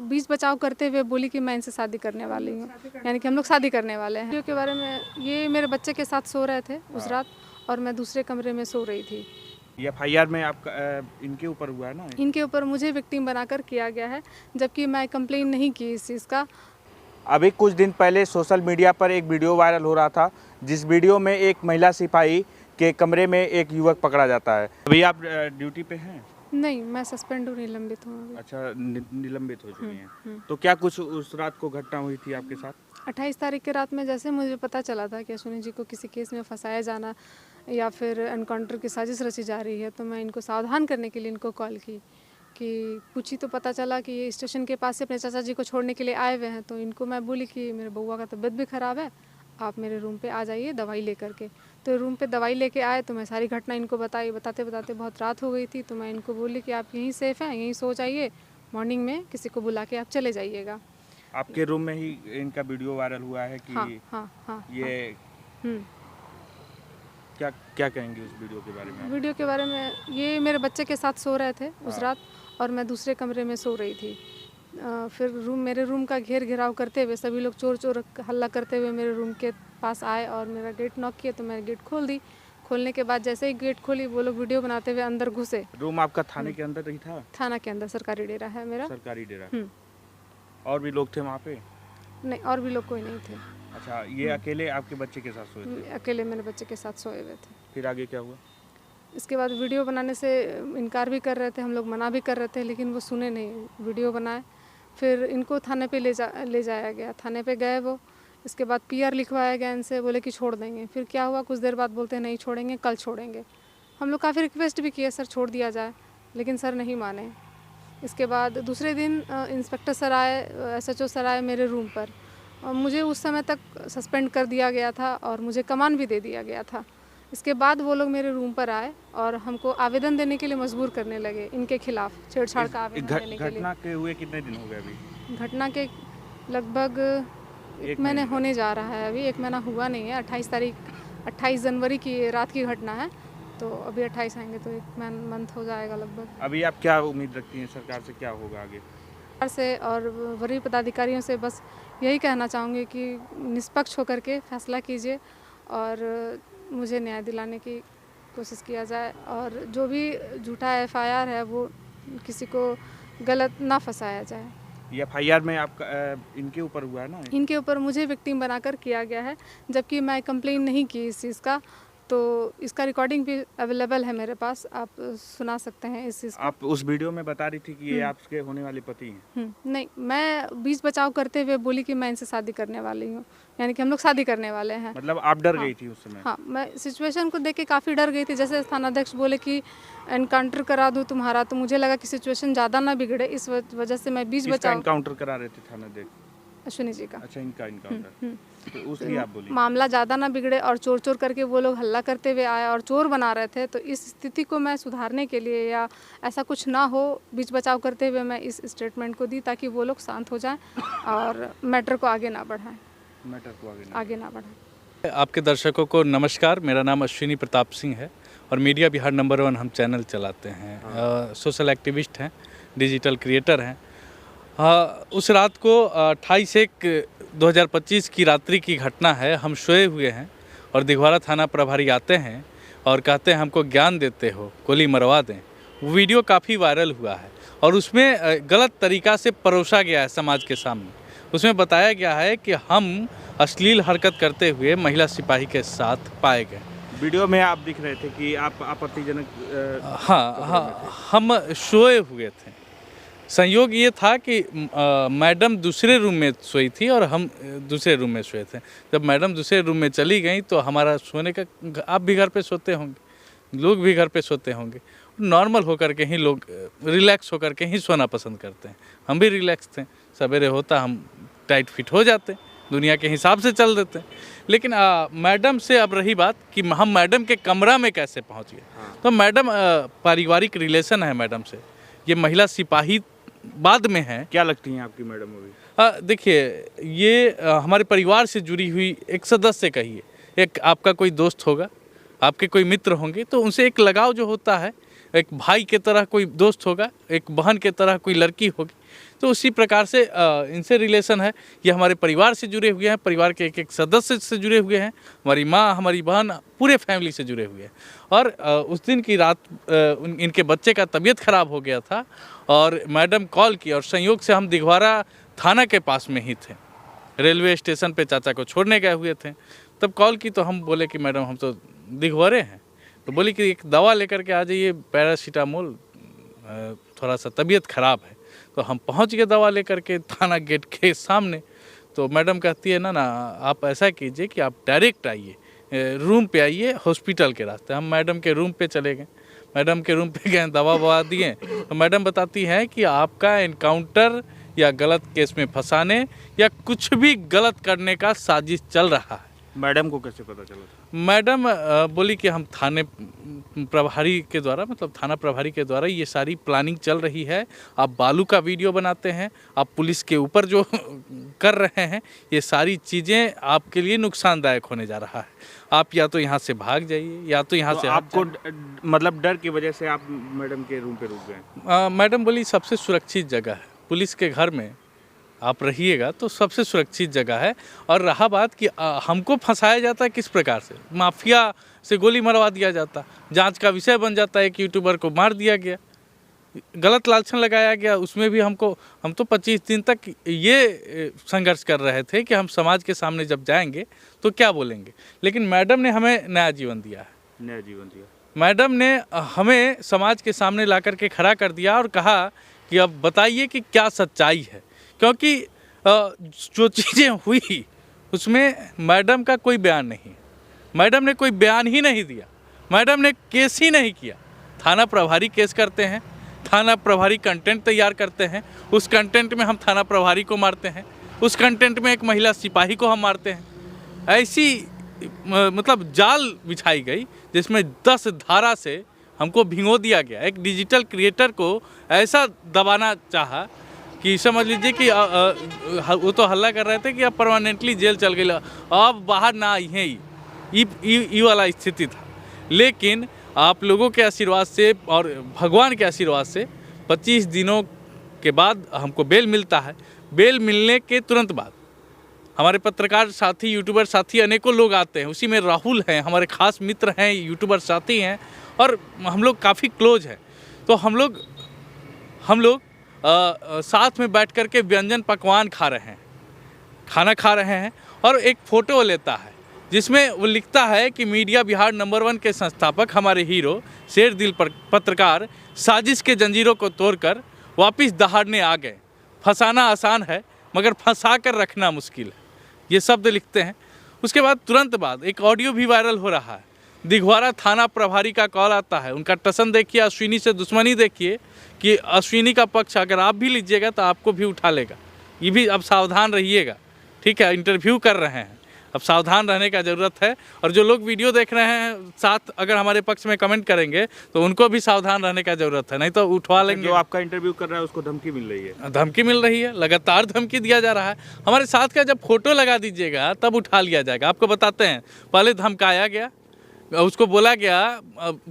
बीच बचाव करते हुए बोली कि मैं इनसे शादी करने वाली हूँ, यानी कि हम लोग शादी करने वाले हैं। वीडियो के बारे में, ये मेरे बच्चे के साथ सो रहे थे उस रात और मैं दूसरे कमरे में सो रही थी। ये FIR में आपका इनके ऊपर हुआ है ना? इनके ऊपर मुझे विक्टिम बनाकर किया गया है, जबकि मैं कंप्लेन नहीं की इस चीज़ का। अभी कुछ दिन पहले सोशल मीडिया पर एक वीडियो वायरल हो रहा था, जिस वीडियो में एक महिला सिपाही के कमरे में एक युवक पकड़ा जाता है। अभी आप ड्यूटी पे हैं? नहीं, मैं सस्पेंड हूँ, निलंबित हूँ अभी। अच्छा, निलंबित हो चुकी हैं। तो क्या कुछ उस रात को घटना हुई थी आपके साथ? 28 तारीख की रात में जैसे मुझे पता चला था कि अश्विनी जी को किसी केस में फंसाया जाना या फिर एनकाउंटर की साजिश रची जा रही है, तो मैं इनको सावधान करने के लिए इनको कॉल की कि कुछ ही तो पता चला कि ये स्टेशन के पास से अपने चाचा जी को छोड़ने के लिए आए हुए हैं। तो इनको मैं बोली कि मेरे बउआ का तबीयत भी ख़राब है, आप मेरे रूम पे आ जाइए दवाई लेकर के। तो रूम पे दवाई लेके आए तो मैं सारी घटना इनको बताई। बताते बताते बहुत रात हो गई थी, तो मैं इनको बोली कि आप यहीं सेफ़ हैं, यहीं सो जाइए, मॉर्निंग में किसी को बुला के आप चले जाइएगा। आपके रूम में ही इनका वीडियो वायरल हुआ है कि हाँ, ये क्या क्या कहेंगे उस वीडियो के बारे में आप? वीडियो के बारे में, ये मेरे बच्चे के साथ सो रहे थे उस रात और मैं दूसरे कमरे में सो रही थी। फिर मेरे रूम का घेराव करते हुए सभी लोग चोर चोर हल्ला करते हुए मेरे रूम के पास आए और मेरा गेट नॉक किया, तो मैं गेट खोल दी। खोलने के बाद जैसे ही गेट खोली, वो लोग वीडियो बनाते हुए अंदर घुसे। रूम आपका थाने के अंदर ही था? थाना के अंदर, सरकारी डेरा है मेरा। सरकारी डेरा। और भी लोग थे वहाँ पे? नहीं, और भी लोग कोई नहीं थे। अच्छा, ये अकेले आपके बच्चे के साथ सोए थे? अकेले मेरे बच्चे के साथ सोए हुए थे। फिर आगे क्या हुआ? इसके बाद वीडियो बनाने से इनकार भी कर रहे थे, हम लोग मना भी कर रहे थे, लेकिन वो सुने नहीं, वीडियो बनाए। फिर इनको थाने पे ले जाया गया। थाने पे गए वो, इसके बाद PR लिखवाया गया इनसे, बोले कि छोड़ देंगे। फिर क्या हुआ, कुछ देर बाद बोलते हैं नहीं छोड़ेंगे, कल छोड़ेंगे। हम लोग काफ़ी रिक्वेस्ट भी किए, सर छोड़ दिया जाए, लेकिन सर नहीं माने। इसके बाद दूसरे दिन इंस्पेक्टर सर आए, SHO सर आए मेरे रूम पर और मुझे उस समय तक सस्पेंड कर दिया गया था और मुझे कमान भी दे दिया गया था। इसके बाद वो लोग मेरे रूम पर आए और हमको आवेदन देने के लिए मजबूर करने लगे, इनके खिलाफ छेड़छाड़ का आवेदन देने के लिए। घटना के हुए कितने दिन हो गए अभी? घटना के लगभग 1 महीने होने जा रहा है, अभी 1 महीना हुआ नहीं है। 28 जनवरी की रात की घटना है, तो अभी 28 आएंगे तो 1 मंथ हो जाएगा लगभग। अभी आप क्या उम्मीद रखती हैं, सरकार से क्या होगा आगे? सरकार से और वरीय पदाधिकारियों से बस यही कहना चाहूँगी कि निष्पक्ष होकर के फैसला कीजिए और मुझे न्याय दिलाने की कोशिश किया जाए, और जो भी झूठा FIR है वो किसी को गलत ना फंसाया जाए। ये FIR में आपका इनके ऊपर हुआ है ना? इनके ऊपर मुझे विक्टिम बनाकर किया गया है, जबकि मैं कंप्लेन नहीं की इस चीज़ का। तो इसका रिकॉर्डिंग भी अवेलेबल है मेरे पास, आप सुना सकते हैं इस चीज़ को। आप उस वीडियो में बता रही थी कि ये आपके होने वाले पति हैं? नहीं, मैं बीच बचाव करते हुए बोली कि मैं इनसे शादी करने वाली हूँ, यानी कि हम लोग शादी करने वाले हैं। मतलब आप डर गई थी उस समय? हाँ, मैं सिचुएशन को देख के काफ़ी डर गई थी। जैसे थानाध्यक्ष बोले कि एनकाउंटर करा दूँ तुम्हारा, तो मुझे लगा कि सिचुएशन ज़्यादा ना बिगड़े, इस वजह से मैं बीच बचाव। एनकाउंटर करा रहे थे थानाध्यक्ष? अश्विनी जी का। अच्छा, इनका एनकाउंटर, तो उसलिए आप बोली? मामला ज़्यादा ना बिगड़े और चोर चोर करके वो लोग हल्ला करते हुए आए और चोर बना रहे थे, तो इस स्थिति को मैं सुधारने के लिए या ऐसा कुछ ना हो, बीच बचाव करते हुए मैं इस स्टेटमेंट को दी ताकि वो लोग शांत हो जाएं और मैटर को आगे ना बढ़ाएं। आगे ना बढ़ाएं। आपके दर्शकों को नमस्कार, मेरा नाम अश्विनी प्रताप सिंह है और मीडिया बिहार नंबर 1 हम चैनल चलाते हैं। सोशल एक्टिविस्ट हैं, डिजिटल क्रिएटर हैं। उस रात को 28/1/2025 की रात्रि की घटना है। हम सोए हुए हैं और दिघवारा थाना प्रभारी आते हैं और कहते हैं हमको ज्ञान देते हो, गोली मरवा दें। वो वीडियो काफ़ी वायरल हुआ है और उसमें गलत तरीक़ा से परोसा गया है समाज के सामने। उसमें बताया गया है कि हम अश्लील हरकत करते हुए महिला सिपाही के साथ पाए गए। वीडियो में आप दिख रहे थे कि आप आपत्तिजनक हाँ, हम सोए हुए थे। संयोग ये था कि मैडम दूसरे रूम में सोई थी और हम दूसरे रूम में सोए थे। जब मैडम दूसरे रूम में चली गई तो हमारा सोने का, आप भी घर पे सोते होंगे, लोग भी घर पे सोते होंगे, नॉर्मल होकर के ही लोग रिलैक्स होकर के ही सोना पसंद करते हैं। हम भी रिलैक्स थे, सवेरे होता हम टाइट फिट हो जाते, दुनिया के हिसाब से चल देते। लेकिन मैडम से अब रही बात कि हम मैडम के कमरा में कैसे पहुंच गए। तो मैडम, पारिवारिक रिलेशन है मैडम से, ये महिला सिपाही बाद में है। क्या लगती हैं आपकी मैडम अभी? देखिए, ये हमारे परिवार से जुड़ी हुई एक सदस्य कहिए, एक आपका कोई दोस्त होगा, आपके कोई मित्र होंगे, तो उनसे एक लगाव जो होता है एक भाई के तरह कोई दोस्त होगा, एक बहन के तरह कोई लड़की होगी। तो उसी प्रकार से इनसे रिलेशन है। ये हमारे परिवार से जुड़े हुए हैं, परिवार के एक एक सदस्य से जुड़े हुए हैं, हमारी माँ, हमारी बहन, पूरे फैमिली से जुड़े हुए हैं। और उस दिन की रात इनके बच्चे का तबीयत खराब हो गया था और मैडम कॉल की और संयोग से हम दिघवारा थाना के पास में ही थे, रेलवे स्टेशन पे चाचा को छोड़ने गए हुए थे। तब कॉल की तो हम बोले कि मैडम हम तो दिघवारे हैं। तो बोली कि एक दवा लेकर के आ जाइए, पैरासीटामोल, थोड़ा सा तबीयत ख़राब है। तो हम पहुंच गए दवा लेकर के थाना गेट के सामने। तो मैडम कहती है ना आप ऐसा कीजिए कि आप डायरेक्ट आइए, रूम पे आइए हॉस्पिटल के रास्ते। हम मैडम के रूम पे चले गए, मैडम के रूम पे गए, दवा ववा दिए। तो मैडम बताती हैं कि आपका एनकाउंटर या गलत केस में फंसाने या कुछ भी गलत करने का साजिश चल रहा है। मैडम को कैसे पता चला था? मैडम बोली कि हम थाने प्रभारी के द्वारा, मतलब थाना प्रभारी के द्वारा ये सारी प्लानिंग चल रही है। आप बालू का वीडियो बनाते हैं, आप पुलिस के ऊपर जो कर रहे हैं, ये सारी चीज़ें आपके लिए नुकसानदायक होने जा रहा है। आप या तो यहाँ से भाग जाइए या तो यहाँ से आपको मतलब डर की वजह से आप मैडम के रूम पे रुक गए? मैडम बोली सबसे सुरक्षित जगह है, पुलिस के घर में आप रहिएगा तो सबसे सुरक्षित जगह है। और रहा बात कि हमको फंसाया जाता है किस प्रकार से, माफिया से गोली मरवा दिया जाता, जांच का विषय बन जाता है। एक यूट्यूबर को मार दिया गया, गलत लालछन लगाया गया, उसमें भी हम तो 25 दिन तक ये संघर्ष कर रहे थे कि हम समाज के सामने जब जाएंगे तो क्या बोलेंगे। लेकिन मैडम ने हमें नया जीवन दिया है। नया जीवन दिया मैडम ने हमें समाज के सामने ला कर के खड़ा कर दिया और कहा कि अब बताइए कि क्या सच्चाई है। क्योंकि जो चीज़ें हुई उसमें मैडम का कोई बयान नहीं, मैडम ने कोई बयान ही नहीं दिया, मैडम ने केस ही नहीं किया। थाना प्रभारी केस करते हैं, थाना प्रभारी कंटेंट तैयार करते हैं, उस कंटेंट में हम थाना प्रभारी को मारते हैं, उस कंटेंट में एक महिला सिपाही को हम मारते हैं। ऐसी मतलब जाल बिछाई गई जिसमें 10 धारा से हमको भिगो दिया गया। एक डिजिटल क्रिएटर को ऐसा दबाना चाहा कि समझ लीजिए कि वो तो हल्ला कर रहे थे कि अब परमानेंटली जेल चल गई, अब बाहर ना आई हैं, ये वाला स्थिति था। लेकिन आप लोगों के आशीर्वाद से और भगवान के आशीर्वाद से 25 दिनों के बाद हमको बेल मिलता है। बेल मिलने के तुरंत बाद हमारे पत्रकार साथी, यूट्यूबर साथी अनेकों लोग आते हैं। उसी में राहुल हैं, हमारे खास मित्र हैं, यूट्यूबर साथी हैं और हम लोग काफ़ी क्लोज हैं। तो हम लोग साथ में बैठ कर के व्यंजन पकवान खाना खा रहे हैं और एक फ़ोटो लेता है जिसमें वो लिखता है कि मीडिया बिहार नंबर 1 के संस्थापक हमारे हीरो शेर दिल पत्रकार साजिश के जंजीरों को तोड़कर वापस दहाड़ने आ गए। फंसाना आसान है मगर फंसा कर रखना मुश्किल है, ये शब्द लिखते हैं। उसके बाद तुरंत बाद एक ऑडियो भी वायरल हो रहा है। दिघवारा थाना प्रभारी का कॉल आता है, उनका टसन देखिए, अश्विनी से दुश्मनी देखिए कि अश्विनी का पक्ष अगर आप भी लीजिएगा तो आपको भी उठा लेगा। ये भी अब सावधान रहिएगा, ठीक है। इंटरव्यू कर रहे हैं, अब सावधान रहने का ज़रूरत है। और जो लोग वीडियो देख रहे हैं साथ अगर हमारे पक्ष में कमेंट करेंगे तो उनको भी सावधान रहने का ज़रूरत है, नहीं तो उठवा लेंगे। जो आपका इंटरव्यू कर रहा है उसको धमकी मिल रही है? धमकी मिल रही है, लगातार धमकी दिया जा रहा है। हमारे साथ का जब फोटो लगा दीजिएगा तब उठा लिया जाएगा। आपको बताते हैं, पहले धमकाया गया, उसको बोला गया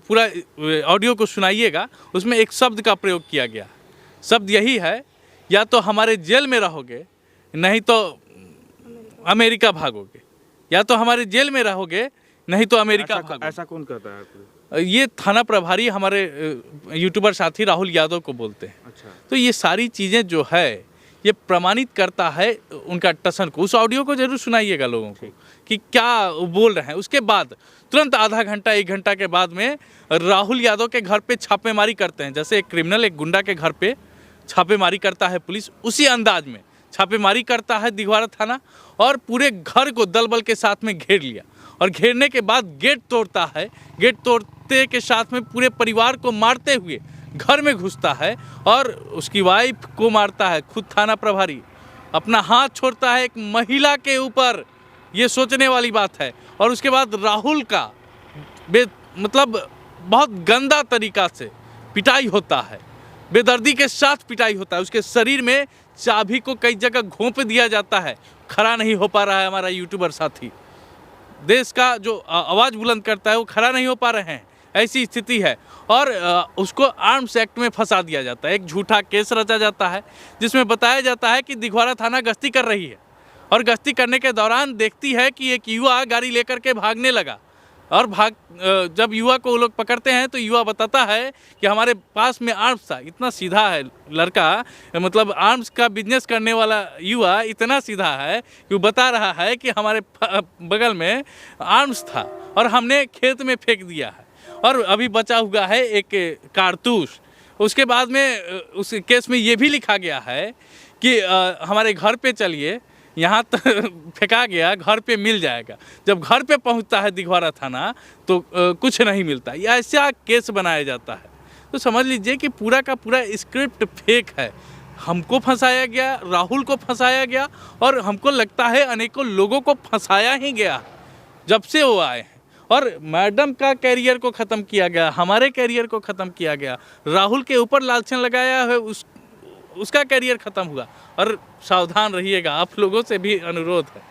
पूरा ऑडियो को सुनाइएगा, उसमें एक शब्द का प्रयोग किया गया। शब्द यही है, या तो हमारे जेल में रहोगे नहीं तो अमेरिका भागोगे, या तो हमारे जेल में रहोगे नहीं तो अमेरिका भागोगे। ऐसा कौन कहता है आपको? ये थाना प्रभारी हमारे यूट्यूबर साथी राहुल यादव को बोलते हैं। अच्छा। तो ये सारी चीज़ें जो है ये प्रमाणित करता है उनका टसन को। उस ऑडियो को जरूर सुनाइएगा लोगों को कि क्या बोल रहे हैं। उसके बाद तुरंत आधा घंटा 1 घंटा के बाद में राहुल यादव के घर पे छापेमारी करते हैं। जैसे एक क्रिमिनल, एक गुंडा के घर पे छापेमारी करता है पुलिस, उसी अंदाज में छापेमारी करता है दिघवारा थाना और पूरे घर को दल बल के साथ में घेर लिया। और घेरने के बाद गेट तोड़ता है, गेट तोड़ते के साथ में पूरे परिवार को मारते हुए घर में घुसता है और उसकी वाइफ को मारता है। खुद थाना प्रभारी अपना हाथ छोड़ता है एक महिला के ऊपर, ये सोचने वाली बात है। और उसके बाद राहुल का मतलब बहुत गंदा तरीका से पिटाई होता है, बेदर्दी के साथ पिटाई होता है। उसके शरीर में चाबी को कई जगह घोंप दिया जाता है। खड़ा नहीं हो पा रहा है हमारा यूट्यूबर साथी, देश का जो आवाज़ बुलंद करता है वो खड़ा नहीं हो पा रहे हैं। ऐसी स्थिति है। और उसको आर्म्स एक्ट में फंसा दिया जाता है। एक झूठा केस रचा जाता है जिसमें बताया जाता है कि दिघवारा थाना गश्ती कर रही है और गश्ती करने के दौरान देखती है कि एक युवा गाड़ी लेकर के भागने लगा और जब युवा को वो लोग पकड़ते हैं तो युवा बताता है कि हमारे पास में आर्म्स था। इतना सीधा है लड़का, मतलब आर्म्स का बिजनेस करने वाला युवा इतना सीधा है कि वो बता रहा है कि हमारे बगल में आर्म्स था और हमने खेत में फेंक दिया है और अभी बचा हुआ है एक कारतूस। उसके बाद में उस केस में ये भी लिखा गया है कि हमारे घर पे चलिए, यहाँ फेंका गया, घर पे मिल जाएगा। जब घर पे पहुँचता है दिघवारा थाना तो कुछ नहीं मिलता। ये ऐसा केस बनाया जाता है। तो समझ लीजिए कि पूरा का पूरा स्क्रिप्ट फेक है। हमको फंसाया गया, राहुल को फंसाया गया और हमको लगता है अनेकों लोगों को फंसाया ही गया जब से वो आए हैं। और मैडम का कैरियर को ख़त्म किया गया, हमारे कैरियर को ख़त्म किया गया। राहुल के ऊपर लालछन लगाया है, उसका कैरियर ख़त्म हुआ। और सावधान रहिएगा, आप लोगों से भी अनुरोध है।